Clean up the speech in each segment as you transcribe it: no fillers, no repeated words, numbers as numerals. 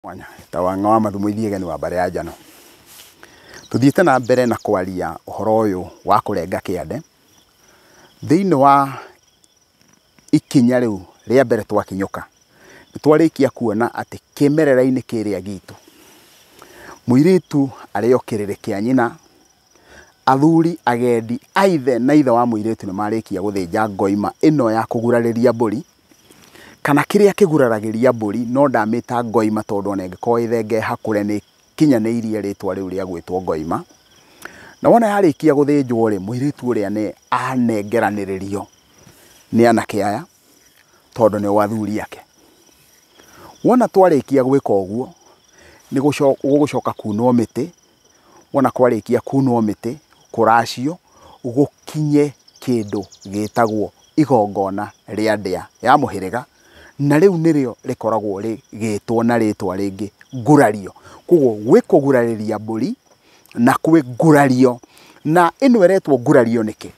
mwanya tawanga wa mathumu ithiege ni wa bare ya njano tuthiite na mbere na kwaria uhoro uyu wa kurenga kiande thiini wa ikinya riu ria mbere twakinyuka nitwarikia kuona ati kimerera-ini kiria gitu muiritu ario kiriri kia nyina athuri agendi aithe na ithe wa muiritu ni marikia guthinja ngoima ino ya kugurariria mburi kana kiria kiguraragiria mburi no ndamita ngoima tondu ona ngiko ithenge hakure ni kinyaniirie ritwa riu ria gwitwo ngoima na wona yarikia guthinjwo ri muiritu uria ni anengeraniririo ni anake aya tondu ni wathuri ake wona twarikia gwika uguo ni gucoka kunwo miti wona kwarikia kunwo miti kuracio gukinye kindu gitagwo igongona ria ndia ya muhiriga na riu nirio rikoragwo rigitwo na ritwa ringi ngurario kugo gwikugurariria mburi na kwi ngurario na ino eretwo ngurario niki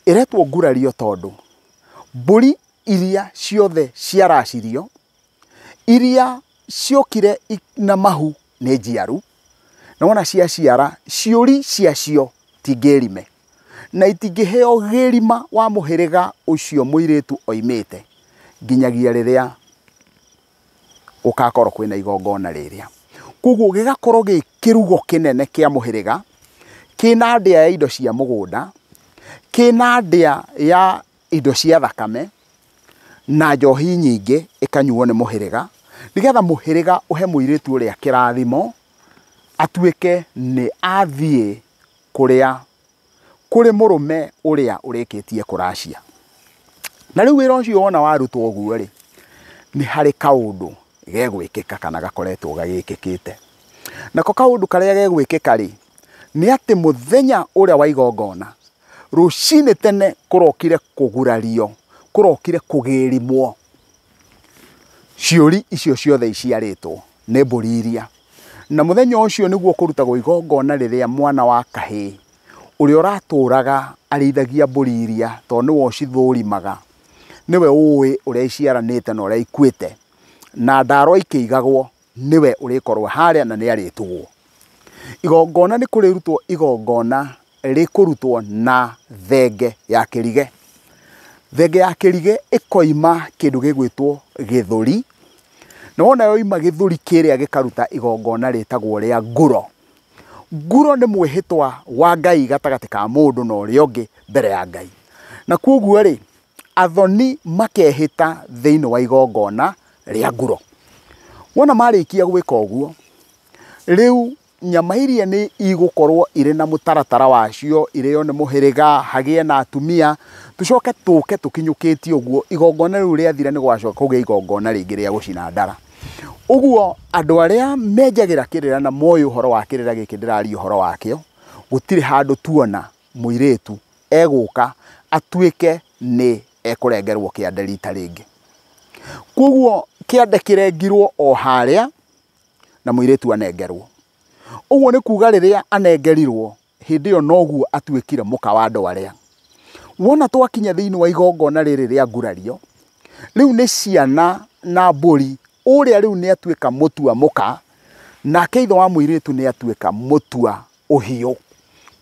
eretwo ngurario tondu mburi iria ciothe ciaracirio iria ciokire na mahu ni njiaru na wona ciaciara ciuri ciacio tingirime na itingiheo girima wa muhiriga ucio muiritu oimite nginyagia riria ukakorwo kwina igongona riria kuguo gigakorwo gikirugo kinene kia muhiriga kina ndia ya indo cia mugunda kina ndia ya indo cia thakame na njohi nyingi ikanyuo ni muhiriga nigetha muhiriga uhe muiritu uria kirathimo atuike ni athie kuria kuri murume uria urikitie kuracia na riu wira ucio wona warutwo uguo ri ni hari kaundu gegwikika kana gakoretwo gagikikite nako kaundu karia gegwikika ri ni ati muthenya uria wa igongona rucini tene kurokire kugurario kurokire kugirimwo ciuri icio ciothe iciaritwo ni mburi iria na muthenya ucio niguo kurutagwo igongona riria mwana wa kahii uria uraturaga arithagia mburi iria tondu niwe ucithurimaga niwe uwi uria iciaranite na uria ikuite na ndaro ikiigagwo niwe urikorwo haria na ni aritugwo igongona ni kurirutwo igongona rikurutwo na thenge ya kirige thenge ya kirige ikoima kindu gigwitwo githuri na wona yoima githuri kiria gikaruta igongona ritagwo ria nguro nguro ni mwihitwa wa Ngai gatagati ka mundu na uria ungi mbere ya Ngai na kuguo ri athoni makehita thiini wa igongona ria nguro wona marikia gwika uguo riu nyama iria ni igukorwo iri na mutaratara wacio irio ni muhiriga hagie na atumia tucoke tukinyukitie uguo igongona riu riathira ni gwacoka kugia igongona ringi ria gucina ndara uguo andu aria menjagira kirira na moyo uhoro wa kirira giki ndirari uhoro wakio gutire handu tuona muiritu eguka atuike ni ekurengerwo kiande rita ringi kuguo kiande kirengirwo o haria na muiritu anengerwo uguo ni kuga riria anengerirwo hindi yo noguo atuikire muka wa andu aria wona twakinya thiini wa igongona riri ria ngurario riu ni ciana na mburi uria riu ni atuika mutua muka na keitho wa muiritu ni atuika mutua uhiu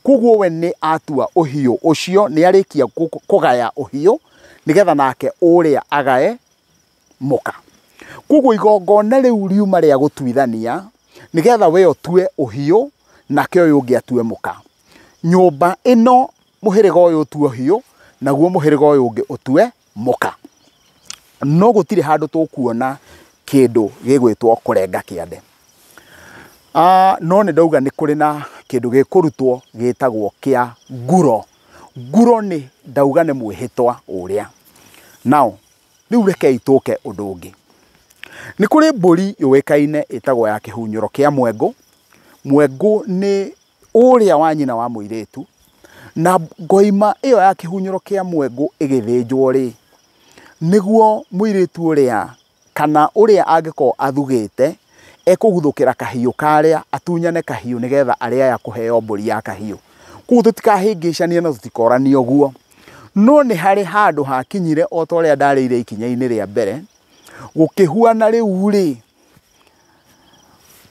kuguo we ni atua uhiu ucio ni arikia kugaya uhiu nigetha nake uria agae muka kuguo igongona riu riuma ria gutuithania nigetha we otue uhiu nake uyu ungi atue muka nyumba ino muhiriga uyu utue uhiu naguo muhiriga uyu ungi utue muka no gutire handu tukuona kindu gigwitwo kurenga kiande no ni ndauga ni kuri na kindu gikurutwo gitagwo kia nguro nguro ni ndauga ni mwihitwa uria now riu reke ituke undu ungi ni kuri mburi yuikaine itagwo ya kihunyuro kia mwengu mwengu ni uria wa nyina wa muiritu na ngoima iyo ya kihunyuro kia mwengu igithinjwo ri niguo muiritu uria kana uria angiko athugite ekuguthukira kahiu karia atunyane kahiu nigetha aria ya kuheo mburi ya kahiu kugu tutikahingicania na tutikorani uguo no ni hari handu hakinyire o toria ndarire ikinya-ini ria mbere gukihuana riu ri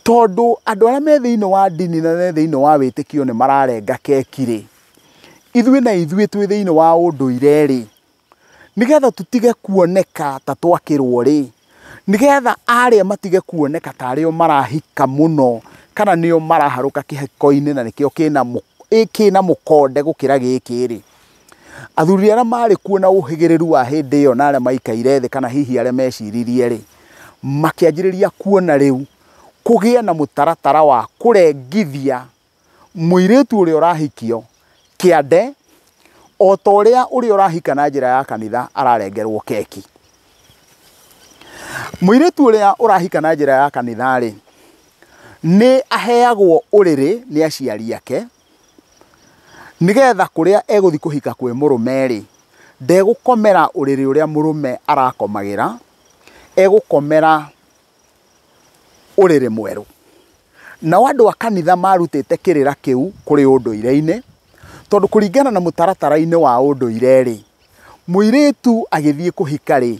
tondu andu aria me thiini wa ndini na me thiini wa witikio ni mararenga keki ri, ithuĩ na ithuĩ twĩ thiini wa ũndũire ri, nigetha tutige kuoneka ta twakĩrwo ri, nigetha aria matige kuoneka ta arĩo marahika muno kana nĩo maraharũka kĩhiko-inĩ na nĩkĩo kĩna mũkonde gũkĩra gĩkĩ ri, athuri arĩa marĩ kuo na ũhĩgĩrĩru wa hĩndĩ ĩyo na arĩa maikaire thĩ kana hihi arĩa meciririe ri, makĩanjĩrĩria kuona rĩu kũgĩa na mũtaratara wa kũrengithia mũirĩtu ũrĩa ũrahikio kĩande o ta ũrĩa ũrĩa ũrahika na njĩra ya kanitha ararengerwo keki. Mũirĩtu ũrĩa ũrahika na njĩra ya kanitha rĩ, nĩ aheagwo ũrĩrĩ nĩ aciari ake, nigetha kũrĩa egũthiĩ kũhika kwĩ mũrũme rĩ, ndegũkomera ũrĩrĩ ũrĩa mũrũme arakomagĩra, egũkomera ũrĩrĩ mwerũ. Nao andũ a kanitha marutĩte kĩrĩra kĩu kũrĩ ũndũire-inĩ, tondũ kũringana na mũtaratara-inĩ wa ũndũire rĩ, mũirĩtu agĩthiĩ kũhika rĩ,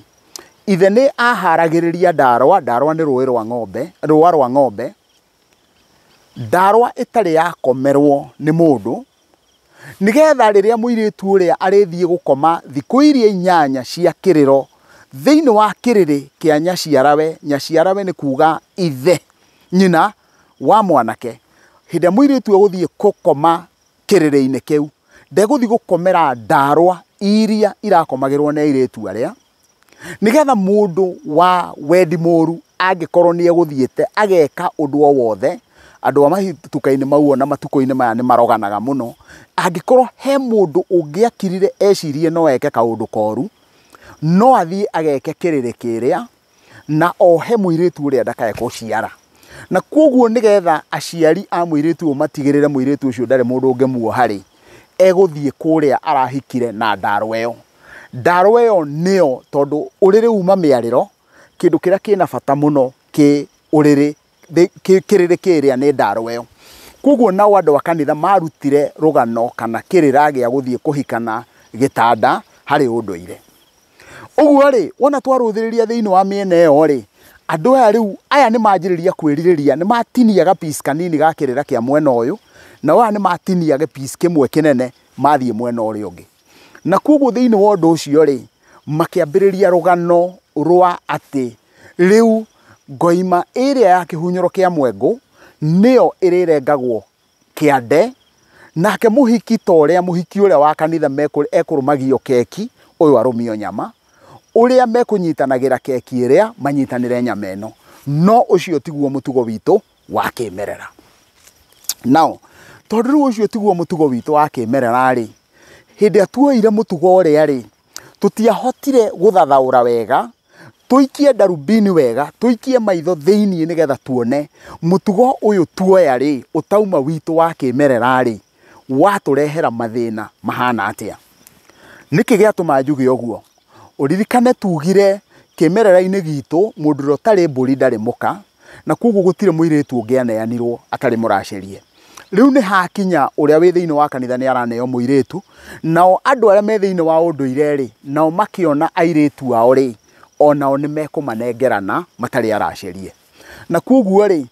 ithe nĩ aharagĩrĩria ndarwa, ndarwa nĩ rũa rwa ng'ombe, ndarwa ĩtarĩ yakomerwo nĩ mũndũ, nigetha rĩrĩa mũirĩtu ũrĩa arĩthiĩ gũkoma thikũ iria 8 cia kĩrĩro thĩinĩ wa kĩrĩrĩ kĩa nyaciarawe, nyaciarawe nĩ kuga ithe, nyina wa mwanake, hĩndĩ mũirĩtu egũthiĩ gũkoma kĩrĩrĩ-inĩ kĩu, ndegũthiĩ gũkomera ndarwa iria irakomagĩrwo nĩ airĩtu arĩa, nigetha mũndũ wa wendi mũru angĩkorwo nĩ egũthiĩte ageka ũndũ o wothe, andũ a mahĩtũka-inĩ mau na matukũ-inĩ maya nĩ maroganaga mũno, angĩkorwo he mũndũ ũngĩakirire ecirie no eke kaũndũ koru, no athiĩ ageke kĩrĩrĩ kĩrĩa na ohe mũirĩtu ũrĩa ndakae gũciara. Na koguo nigetha aciari a mũirĩtu ũyũ matigĩrĩre mũirĩtu ũcio ndarĩ mũndũ ũngĩmuoha rĩ, egũthiĩ kũrĩa arahikire na ndarwa ĩyo. Ndarwa ĩyo nĩyo, tondũ ũrĩrĩ uma mĩarĩro, kĩndũ kĩrĩa kĩna bata mũno kĩrĩrĩ kĩrĩa nĩ ndarwa ĩyo. Koguo nao andũ a kanitha marutire rũgano kana kĩrĩra gĩa gũthiĩ kũhikana gĩtanda harĩ ũndũire. Ũguo rĩ, wona twarũthĩrĩria thĩinĩ wa mĩena ĩyo rĩ, andũ aya rĩu aya nĩ manjĩrĩria kwĩrirĩria, nĩ matinia gapiece kanini ga kĩrĩra kĩa mwena ũyũ, na aya nĩ matinia gapiece kĩmwe kĩnene mathiĩ mwena ũrĩa ũngĩ. Na koguo thĩinĩ wa ũndũ ũcio rĩ, makĩambĩrĩria rũgano rwa atĩ rĩu ngoima ĩrĩa ya kĩhunyũro kĩa mwengũ nĩyo ĩrĩrengagwo kĩande, nake mũhiki ta ũrĩa mũhiki ũrĩa wa kanitha ekũrũmagio keki, ũyũ arũmio nyama, ũrĩa mekũnyitanagĩra keki ĩrĩa manyitanĩre nyama ĩno. No ũcio tiguo mũtugo witũ wa kĩmerera. Nao tondũ rĩu ũcio tiguo mũtugo witũ wa kĩmerera rĩ, hĩndĩ tuoire mũtugo ũrĩa rĩ, tũtiahotire gũthathaũra wega, tũikie ndarubini wega, tũikie maitho thĩiniĩ nĩgetha tuone mũtugo ũyũ tuoya rĩ, ũtauma witũ wa kĩmerera rĩ, watũrehera mathĩna mahana atĩa. Nĩkĩ gĩatũma njuge ũguo? Ũririkane tugire kĩmerera-inĩ gitũ mũndũ ũrĩa ũtarĩ mbũri ndarĩ mũka, na koguo gũtirĩ mũirĩtu ũngĩaneanirwo atarĩ mũracĩrie. Rĩu nĩ hakinya ũrĩa wĩ thĩinĩ wa kanitha nĩ araneo mũirĩtu, nao andũ arĩa me thĩinĩ wa ũndũire rĩ, nao makĩona airĩtu ao rĩ, onao nĩ mekũmanengerana matarĩ aracĩrie. Na koguo rĩ,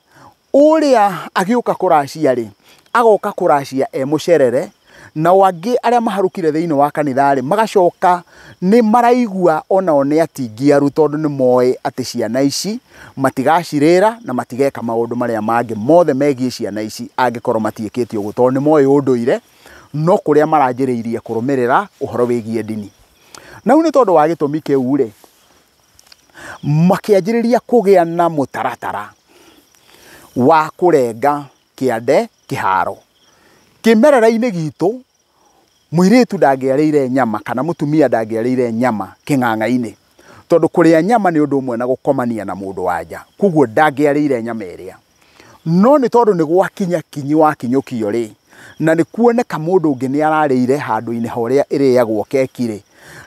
ũrĩa agĩũka kũracia rĩ, agoka kũracia mũcerere, nao angĩ arĩa maharũkire thĩinĩ wa kanitha rĩ, magacoka nĩ maraigua onao nĩ atingiaru, tondũ nĩ moĩ atĩ ciana ici matigacirĩra na matigeka maũndũ marĩa mangĩ mothe megiĩ ciana ici angĩkorwo matiĩkĩte ũguo, tondũ nĩ moĩ ũndũire no kũrĩa maranjĩrĩirie kũrũmĩrĩra ũhoro wĩgiĩ ndini. Na rĩu nĩ tondũ wa gĩtũmi kĩu rĩ, makĩanjĩrĩria kũgĩa na mũtaratara wa kũrenga kĩande kĩharo. Kĩmerera-inĩ gitũ mũirĩtu ndangĩarĩire nyama kana mũtumia ndangĩarĩire nyama kĩng'ang'a-inĩ, tondũ kũrĩa nyama nĩ ũndũ ũmwe na gũkomania na mũndũ wa nja, koguo ndangĩarĩire nyama ĩrĩa. No nĩ tondũ nĩ gwakinya kinyi wa kinyũkio rĩ, na nĩ kuoneka mũndũ ũngĩ nĩ ararĩire handũ-inĩ harĩa ĩrĩagwo keki rĩ,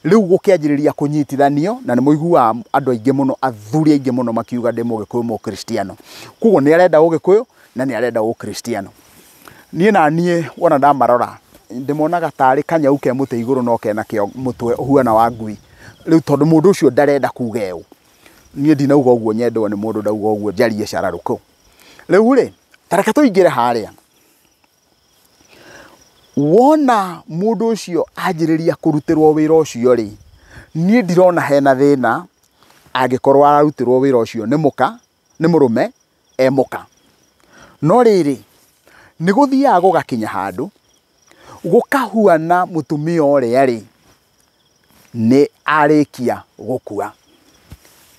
rĩu gũkĩanjĩrĩria kũnyitithanio, na nĩ mũiguaga andũ aingĩ mũno, athuri aingĩ mũno makiuga ndĩ mũgĩkũyũ mũkristiano. Koguo nĩ arenda ũgĩkũyũ na nĩ arenda ũkristiano. Niĩ na niĩ wona ndamarora ndĩmonaga tarĩ kanyau ke mũtĩ igũrũ no kena kĩo mũtwe ũhuana wa ngui. Rĩu tondũ mũndũ ũcio ndarenda kuga ũũ, niĩ ndinauga ũguo nyendwo nĩ mũndũ, ndauga ũguo njarie cararũkũ. Rĩu rĩ, tareka tũingĩre harĩa. Wona mũndũ ũcio anjĩrĩria kũrutĩrwo wĩra ũcio rĩ, niĩ ndirona hena thĩna angĩkorwo ararutĩrwo wĩra ũcio nĩ mũrũme mũka. No rĩrĩ, nĩ gũthiaga gũgakinya handũ gũkahuana mũtumia ũrĩa rĩ nĩ arĩkia gũkua.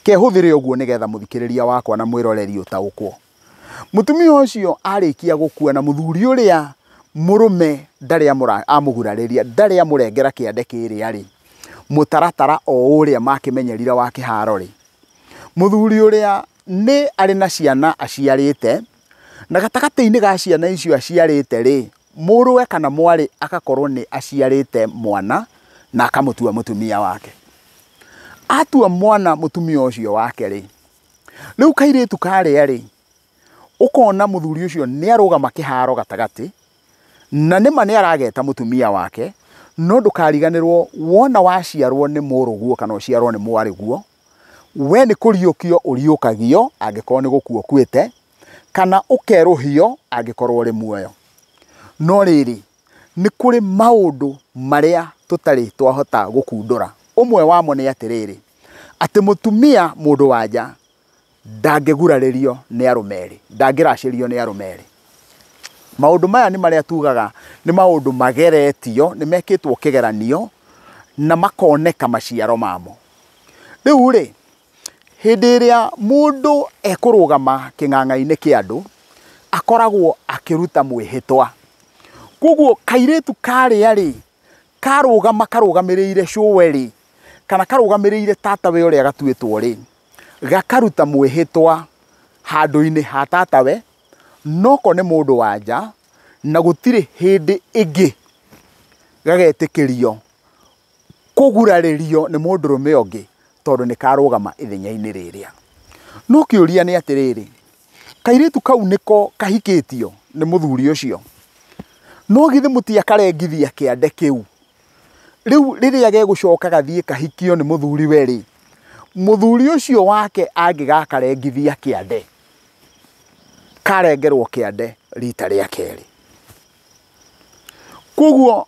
Kehũthĩre ũguo nĩgetha mũthikĩrĩria wakwa na mwĩroreri ũtaũkwo. Mũtumia ũcio arĩkia gũkua na mũthuri ũrĩa mũrũme ndarĩ amũgurarĩria, ndarĩ amũrengera kĩande kĩrĩa rĩ, mũtaratara o ũrĩa makĩmenyerire wa kĩharo rĩ, mũthuri ũrĩa nĩ arĩ na ciana aciarĩte, na gatagatĩ-inĩ ga ciana icio aciarĩte rĩ, mũrũwe kana mwarĩ agakorwo nĩ aciarĩte mwana na akamũtua mũtumia wake. Atua mwana mũtumia ũcio wake rĩ, rĩu kairĩtu karĩa rĩ, ũkona mũthuri ũcio nĩ arũgama kĩharo gatagatĩ, na nĩma nĩ arageta mũtumia wake, no ndũkariganĩrwo wona waciarwo nĩ mũrũguo kana ũciarwo nĩ mwarĩguo, we nĩ kũriũkio ũriũkagio angĩkorwo nĩ gũkua ũkuĩte, kana ũkerũhio angĩkorwo ũrĩ muoyo. No rĩrĩ, nĩ kũrĩ maũndũ marĩa tũtarĩ twahota gũkundũra. Ũmwe wamo nĩ atĩrĩrĩ, atĩ mũtumia mũndũ wanja ndangĩgurarĩrio nĩ arũme erĩ, ndangĩracĩrio nĩ arũme erĩ. Maũndũ maya nĩ marĩa tugaga nĩ maũndũ mageretio, nĩ mekĩtwo kĩgeranio na makoneka maciaro mamo. Rĩu rĩ, hĩndĩ ĩrĩa mũndũ ekũrũgama kĩng'ang'a-inĩ kĩa andũ, akoragwo akĩruta mwĩhĩtwa. Koguo kairĩtu karĩa rĩ, karũgamĩrĩire cũwe rĩ, kana karũgamĩrĩire tatawe ũrĩa gatuĩtwo rĩ, gakaruta mwĩhĩtwa handũ-inĩ ha tatawe, noko nĩ mũndũ wanja, na gũtirĩ hĩndĩ ĩngĩ gagetĩkĩrio kũgurarĩrio nĩ mũndũrũme ũngĩ, tondũ nĩ karũgama ithenya-inĩ rĩrĩa. No kĩũria nĩ atĩrĩrĩ, kairĩtu kau nĩko kahikĩtio nĩ mũthuri ũcio, no githĩ mũtiakarengithia kĩande kĩu? Rĩu rĩrĩa gegũcoka gathiĩ kahikio nĩ mũthuri we rĩ, mũthuri ũcio wake angĩgakarengithia kĩande, karengerwo kĩande rita rĩa kerĩ. Koguo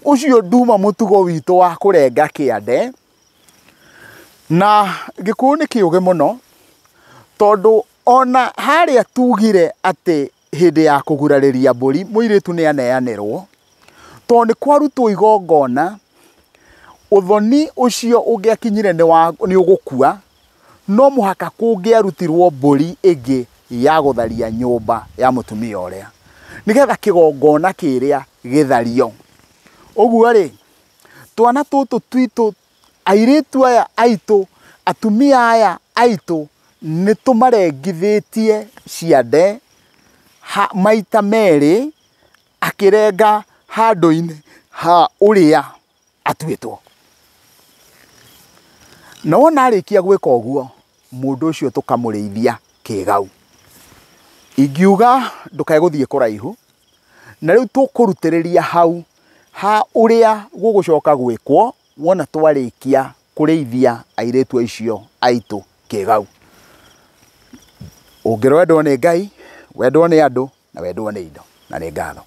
ũcio nduma mũtugo witũ wa kũrenga kĩande, na Gĩkũyũ nĩ kĩũgĩ mũno, tondũ ona harĩa tugire atĩ hĩndĩ ya kũgurarĩria mbũri mũirĩtu nĩ aneanĩrwo, tondũ nĩ kwarutwo igongona, ũthoni ũcio ũngĩakinyire nĩ ũgũkua, no mũhaka kũngĩarutirwo mbũri ĩngĩ ya gũtharia nyũmba ya mũtumia ũrĩa, nĩgetha kĩgongona kĩrĩa gĩthario. Ũguo rĩ, twana tũtũ twitũ, airĩtu aya aitũ, atumia aya aitũ, nĩ tũmarengithĩtie ciande maita merĩ, akĩrenga handũ-inĩ ha ũrĩa atuĩtwo. Na wona arĩkia gwĩka ũguo, mũndũ ũcio tũkamũrĩithia kĩgau. Ingiuga ndũkegũthiĩ kũraihu, na rĩu tũkũrutĩrĩria hau ha ũrĩa gũgũcoka gwĩkwo wona twarĩkia kũrĩithia airĩtu acio aitũ kĩgau. Ũngĩrwo wendwo nĩ Ngai, wendwo nĩ andũ, na wendwo nĩ indo, na nĩ ngatho.